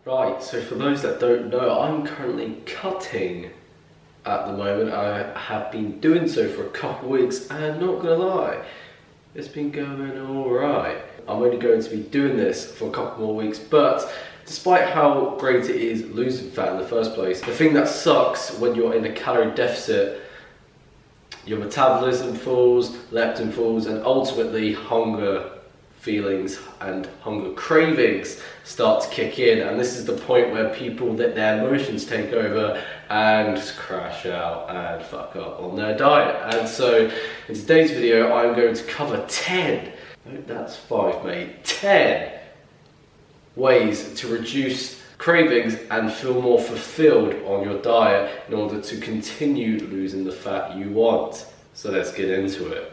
Right, so for those that don't know, I'm currently cutting at the moment. I have been doing so for a couple of weeks, and not gonna lie, it's been going alright. I'm only going to be doing this for a couple more weeks, but despite how great it is losing fat in the first place, the thing that sucks when you're in a calorie deficit, your metabolism falls, leptin falls, and ultimately hunger feelings and hunger cravings start to kick in, and this is the point where people let their emotions take over and just crash out and fuck up on their diet. And so in today's video I'm going to cover 10, no, that's 5 mate, 10 ways to reduce cravings and feel more fulfilled on your diet in order to continue losing the fat you want. So let's get into it.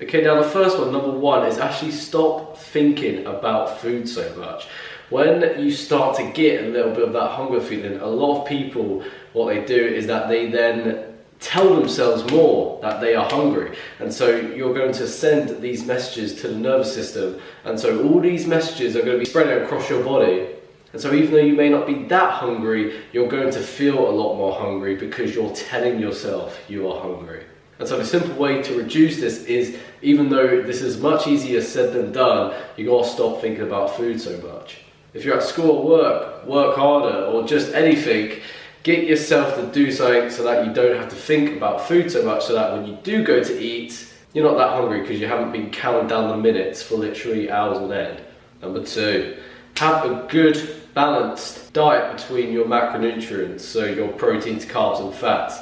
Okay, now the first one, number one, is actually stop thinking about food so much. When you start to get a little bit of that hunger feeling, a lot of people, what they do is that they then tell themselves more that they are hungry. And so you're going to send these messages to the nervous system. And so all these messages are going to be spreading across your body. And so even though you may not be that hungry, you're going to feel a lot more hungry because you're telling yourself you are hungry. And so the simple way to reduce this is, even though this is much easier said than done, you gotta stop thinking about food so much. If you're at school or work harder, or just anything, get yourself to do something so that you don't have to think about food so much, so that when you do go to eat, you're not that hungry because you haven't been counting down the minutes for literally hours on end. Number two, have a good balanced diet between your macronutrients, so your proteins, carbs and fats.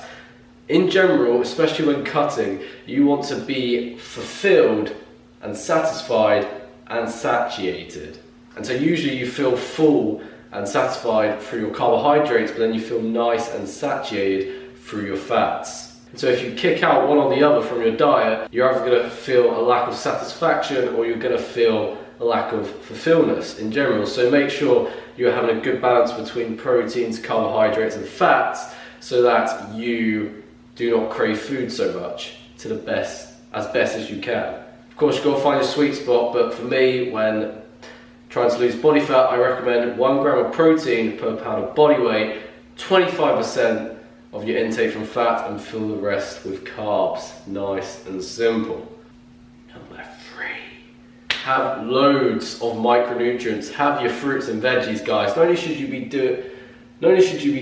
In general, especially when cutting, you want to be fulfilled and satisfied and satiated. And so usually you feel full and satisfied through your carbohydrates, but then you feel nice and satiated through your fats. And so if you kick out one or the other from your diet, you're either going to feel a lack of satisfaction or you're going to feel a lack of fulfillment in general. So make sure you're having a good balance between proteins, carbohydrates and fats, so that you do not crave food so much to the best as you can. Of course, you've got to find your sweet spot, but for me, when trying to lose body fat, I recommend 1 gram of protein per pound of body weight, 25% of your intake from fat, and fill the rest with carbs. Nice and simple. Number 3, have loads of micronutrients. Have your fruits and veggies, guys. Not only should you be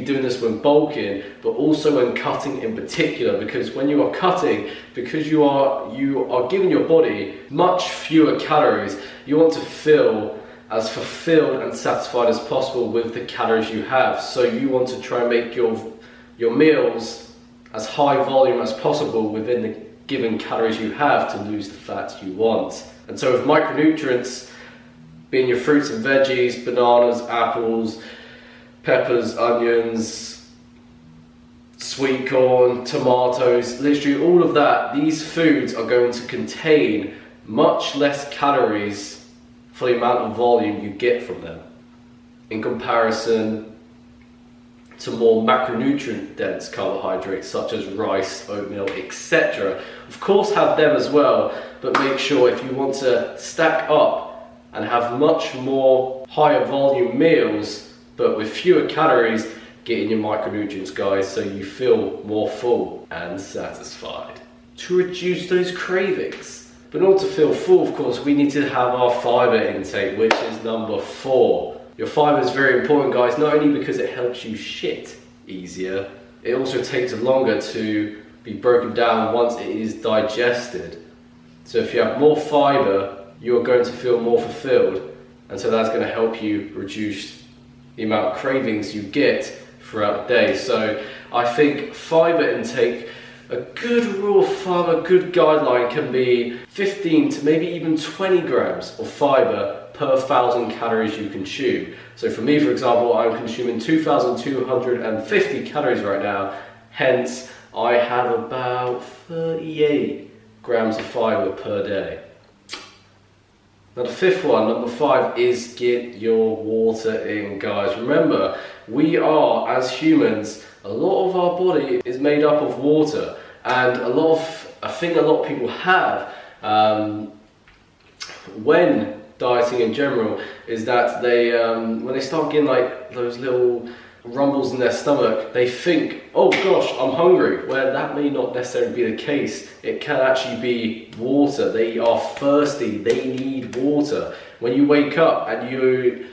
doing this when bulking, but also when cutting in particular, because when you are cutting, because you are giving your body much fewer calories, you want to feel as fulfilled and satisfied as possible with the calories you have. So you want to try and make your meals as high volume as possible within the given calories you have to lose the fat you want. And so with micronutrients, being your fruits and veggies, bananas, apples, peppers, onions, sweet corn, tomatoes, literally all of that, these foods are going to contain much less calories for the amount of volume you get from them in comparison to more macronutrient dense carbohydrates such as rice, oatmeal, etc. Of course have them as well, but make sure if you want to stack up and have much more higher volume meals but with fewer calories, get in your micronutrients, guys, so you feel more full and satisfied. To reduce those cravings. But in order to feel full, of course, we need to have our fibre intake, which is number 4. Your fibre is very important, guys, not only because it helps you shit easier, it also takes longer to be broken down once it is digested. So if you have more fibre, you're going to feel more fulfilled, and so that's going to help you reduce the amount of cravings you get throughout the day. So I think fibre intake, a good rule of thumb, a good guideline can be 15 to maybe even 20 grams of fibre per 1,000 calories you consume. So for me, for example, I'm consuming 2,250 calories right now, hence I have about 38 grams of fibre per day. Now the fifth one, number 5, is get your water in, guys. Remember, we are, as humans, a lot of our body is made up of water, and a lot of a thing a lot of people have when dieting in general is that they, when they start getting like those little rumbles in their stomach, they think, oh gosh, I'm hungry, where that may not necessarily be the case. It can actually be water. They are thirsty, they need water. When you wake up and you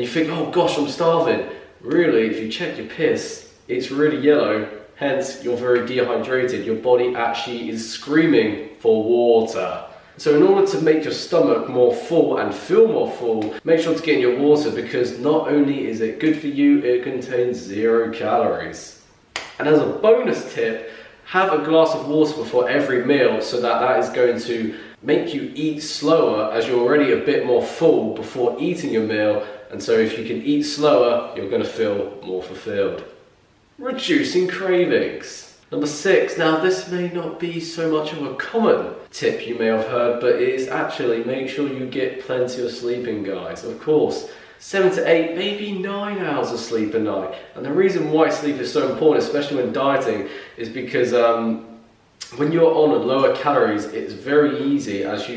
think, oh gosh, I'm starving, really, if you check your piss, it's really yellow, hence you're very dehydrated. Your body actually is screaming for water. So in order to make your stomach more full and feel more full, make sure to get in your water, because not only is it good for you, it contains 0 calories. And as a bonus tip, have a glass of water before every meal, so that is going to make you eat slower, as you're already a bit more full before eating your meal. And so if you can eat slower, you're going to feel more fulfilled. Reducing cravings. Number 6, now this may not be so much of a common tip you may have heard, but it is actually make sure you get plenty of sleeping, guys. Of course, 7 to 8, maybe 9 hours of sleep a night. And the reason why sleep is so important, especially when dieting, is because when you're on lower calories, it's very easy, as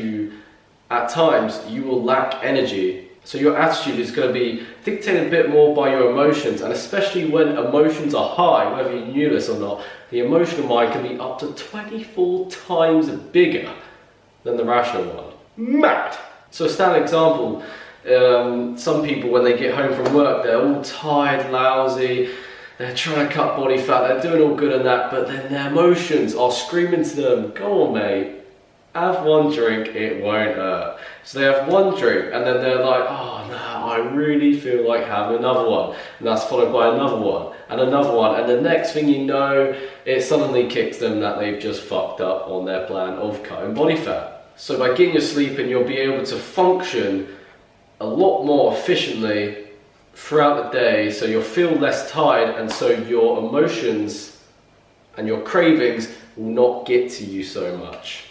at times, you will lack energy. So your attitude is going to be dictated a bit more by your emotions, and especially when emotions are high, whether you knew this or not, the emotional mind can be up to 24 times bigger than the rational one. Mad! So a standard example, some people when they get home from work, they're all tired, lousy, they're trying to cut body fat, they're doing all good on that, but then their emotions are screaming to them, go on mate, have one drink, it won't hurt. So they have one drink and then they're like, oh no, I really feel like having another one. And that's followed by another one and another one. And the next thing you know, it suddenly kicks them that they've just fucked up on their plan of cutting body fat. So by getting your sleep in, you'll be able to function a lot more efficiently throughout the day. So you'll feel less tired, and so your emotions and your cravings will not get to you so much.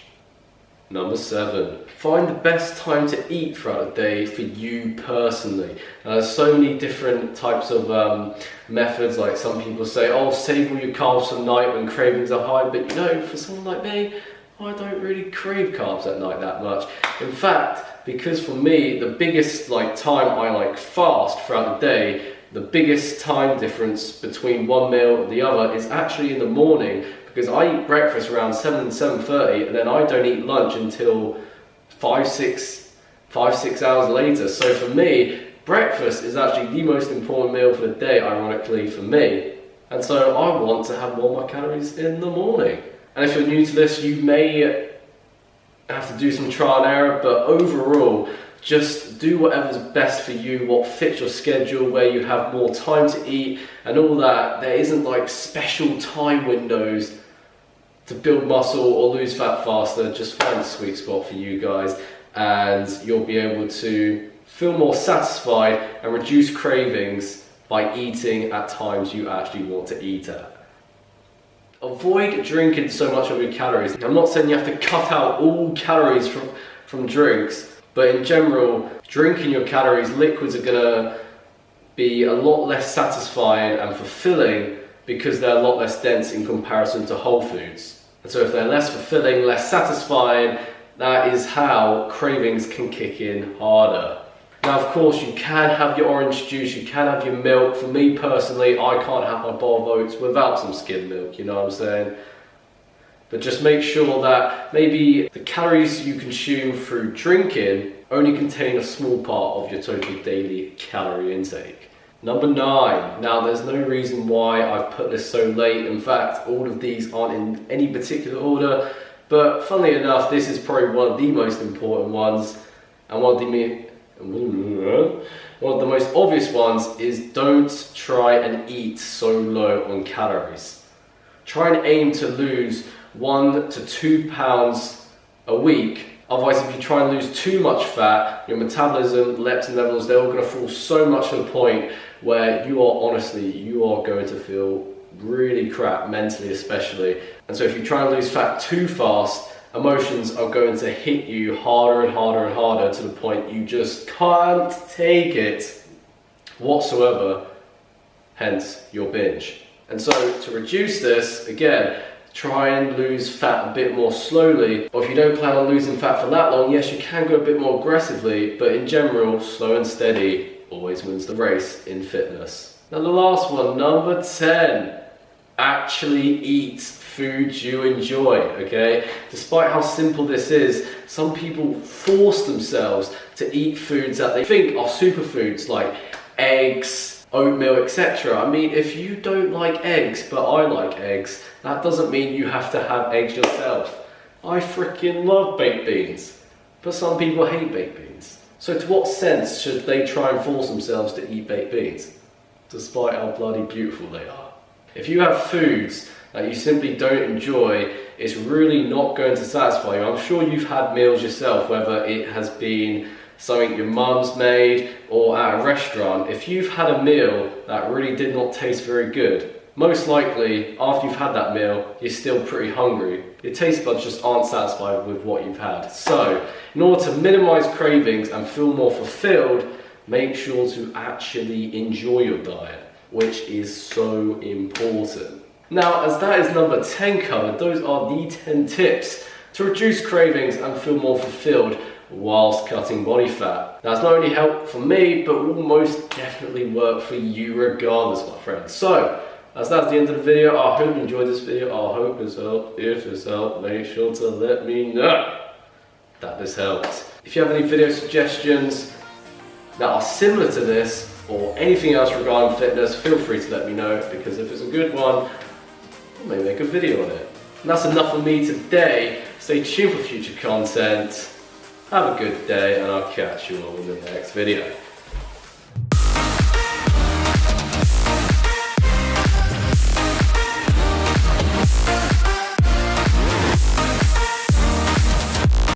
Number 7, find the best time to eat throughout the day for you personally. There's so many different types of methods. Like some people say, oh, save all your carbs for night when cravings are high. But you know, for someone like me, I don't really crave carbs at night that much. In fact, because for me, the biggest time I fast throughout the day, the biggest time difference between one meal and the other is actually in the morning. Because I eat breakfast around 7 and 7:30, and then I don't eat lunch until 5-6 hours later. So for me, breakfast is actually the most important meal for the day, ironically for me. And so I want to have more of my calories in the morning. And if you're new to this, you may have to do some trial and error, but overall, just do whatever's best for you, what fits your schedule, where you have more time to eat and all that. There isn't special time windows to build muscle or lose fat faster. Just find a sweet spot for you guys, and you'll be able to feel more satisfied and reduce cravings by eating at times you actually want to eat at. Avoid drinking so much of your calories. I'm not saying you have to cut out all calories from drinks, but in general, drinking your calories, liquids are going to be a lot less satisfying and fulfilling because they're a lot less dense in comparison to whole foods. And so if they're less fulfilling, less satisfying, that is how cravings can kick in harder. Now, of course, you can have your orange juice, you can have your milk. For me personally, I can't have my bowl of oats without some skim milk, you know what I'm saying? But just make sure that maybe the calories you consume through drinking only contain a small part of your total daily calorie intake. Number 9. Now, there's no reason why I've put this so late. In fact, all of these aren't in any particular order. But funnily enough, this is probably one of the most important ones. And one of the most obvious ones is don't try and eat so low on calories. Try and aim to lose 1 to 2 pounds a week. Otherwise, if you try and lose too much fat, your metabolism, leptin levels, they're all going to fall so much to the point where you are going to feel really crap, mentally especially. And so if you try and lose fat too fast, emotions are going to hit you harder and harder and harder to the point you just can't take it whatsoever, hence your binge. And so to reduce this, again, try and lose fat a bit more slowly. Or if you don't plan on losing fat for that long, yes, you can go a bit more aggressively, but in general, slow and steady always wins the race in fitness. Now the last one, number 10, actually eat food you enjoy, okay? Despite how simple this is, some people force themselves to eat foods that they think are superfoods, like eggs, oatmeal, etc. I mean, if you don't like eggs, but I like eggs, that doesn't mean you have to have eggs yourself. I freaking love baked beans, but some people hate baked beans. So to what sense should they try and force themselves to eat baked beans, despite how bloody beautiful they are? If you have foods that you simply don't enjoy, it's really not going to satisfy you. I'm sure you've had meals yourself, whether it has been something your mum's made or at a restaurant. If you've had a meal that really did not taste very good, most likely after you've had that meal, you're still pretty hungry. Your taste buds just aren't satisfied with what you've had. So, in order to minimize cravings and feel more fulfilled, make sure to actually enjoy your diet, which is so important. Now, as that is number 10 covered, those are the 10 tips to reduce cravings and feel more fulfilled whilst cutting body fat. Now, it's not only helped for me, but will most definitely work for you regardless, my friends. So, as that's the end of the video, I hope you enjoyed this video. I hope this helped. If this helped, make sure to let me know that this helped. If you have any video suggestions that are similar to this, or anything else regarding fitness, feel free to let me know, because if it's a good one, I may make a video on it. And that's enough for me today. Stay tuned for future content. Have a good day, and I'll catch you all in the next video.